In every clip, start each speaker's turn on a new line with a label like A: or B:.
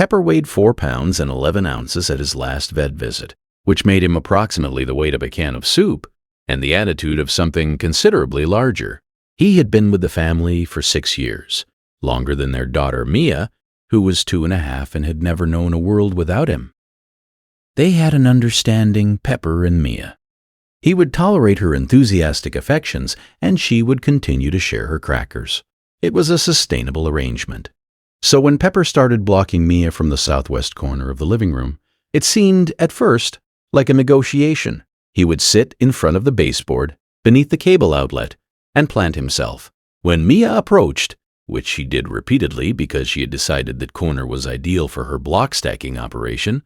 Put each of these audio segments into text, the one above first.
A: Pepper weighed 4 pounds and 11 ounces at his last vet visit, which made him approximately the weight of a can of soup and the attitude of something considerably larger. He had been with the family for 6 years, longer than their daughter Mia, who was 2.5 and had never known a world without him. They had an understanding, Pepper and Mia. He would tolerate her enthusiastic affections, and she would continue to share her crackers. It was a sustainable arrangement. So when Pepper started blocking Mia from the southwest corner of the living room, it seemed, at first, like a negotiation. He would sit in front of the baseboard, beneath the cable outlet, and plant himself. When Mia approached, which she did repeatedly because she had decided that corner was ideal for her block stacking operation,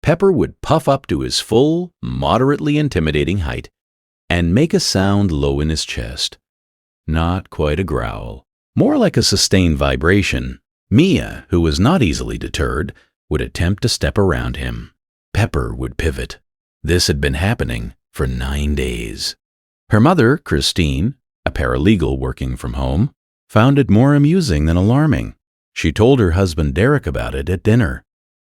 A: Pepper would puff up to his full, moderately intimidating height and make a sound low in his chest. Not quite a growl, more like a sustained vibration. Mia, who was not easily deterred, would attempt to step around him. Pepper would pivot. This had been happening for 9 days. Her mother, Christine, a paralegal working from home, found it more amusing than alarming. She told her husband Derek about it at dinner.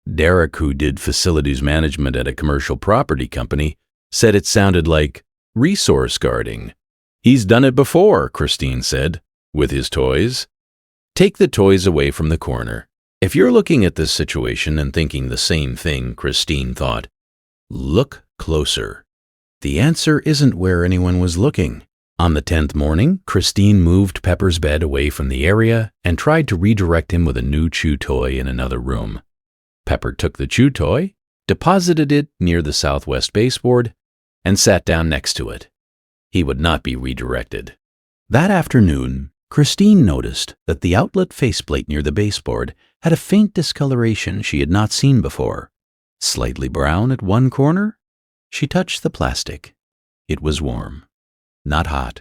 A: Derek, who did facilities management at a commercial property company, said it sounded like resource guarding. "He's done it before," Christine said, "with his toys." Take the toys away from the corner. If you're looking at this situation and thinking the same thing, Christine thought, look closer. The answer isn't where anyone was looking. On the 10th morning, Christine moved Pepper's bed away from the area and tried to redirect him with a new chew toy in another room. Pepper took the chew toy, deposited it near the southwest baseboard, and sat down next to it. He would not be redirected. That afternoon, Christine noticed that the outlet faceplate near the baseboard had a faint discoloration she had not seen before. Slightly brown at one corner. She touched the plastic. It was warm. Not hot.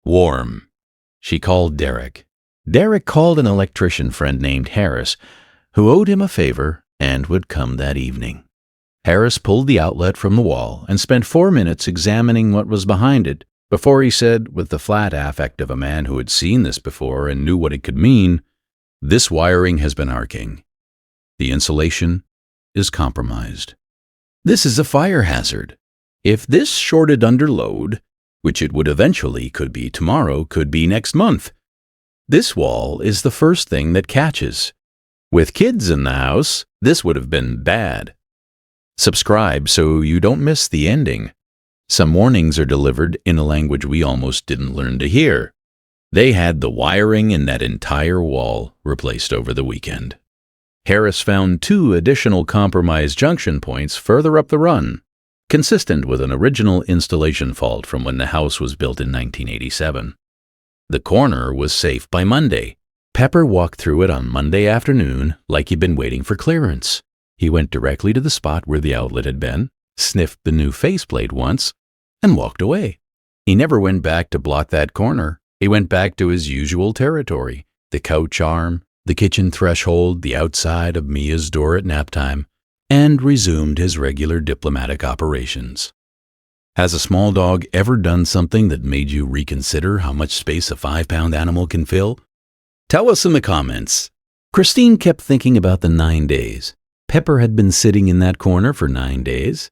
A: Warm. She called Derek. Derek called an electrician friend named Harris, who owed him a favor and would come that evening. Harris pulled the outlet from the wall and spent 4 minutes examining what was behind it before he said, with the flat affect of a man who had seen this before and knew what it could mean, "This wiring has been arcing. The insulation is compromised. This is a fire hazard. If this shorted under load, which it would eventually, could be tomorrow, could be next month, this wall is the first thing that catches. With kids in the house, this would have been bad. Subscribe so you don't miss the ending. Some warnings are delivered in a language we almost didn't learn to hear. They had the wiring in that entire wall replaced over the weekend." Harris found 2 additional compromised junction points further up the run, consistent with an original installation fault from when the house was built in 1987. The corner was safe by Monday. Pepper walked through it on Monday afternoon like he'd been waiting for clearance. He went directly to the spot where the outlet had been, sniffed the new faceplate once, and walked away. He never went back to block that corner. He went back to his usual territory, the couch arm, the kitchen threshold, the outside of Mia's door at nap time, and resumed his regular diplomatic operations. Has a small dog ever done something that made you reconsider how much space a 5-pound animal can fill? Tell us in the comments. Christine kept thinking about the 9 days. Pepper had been sitting in that corner for 9 days.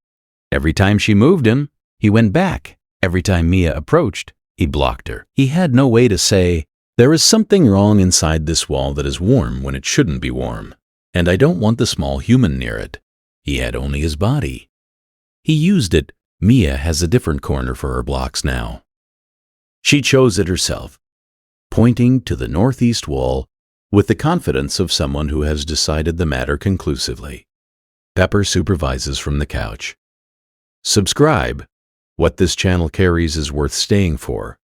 A: Every time she moved him, he went back. Every time Mia approached, he blocked her. He had no way to say, "There is something wrong inside this wall that is warm when it shouldn't be warm, and I don't want the small human near it." He had only his body. He used it. Mia has a different corner for her blocks now. She chose it herself, pointing to the northeast wall with the confidence of someone who has decided the matter conclusively. Pepper supervises from the couch. Subscribe. What this channel carries is worth staying for.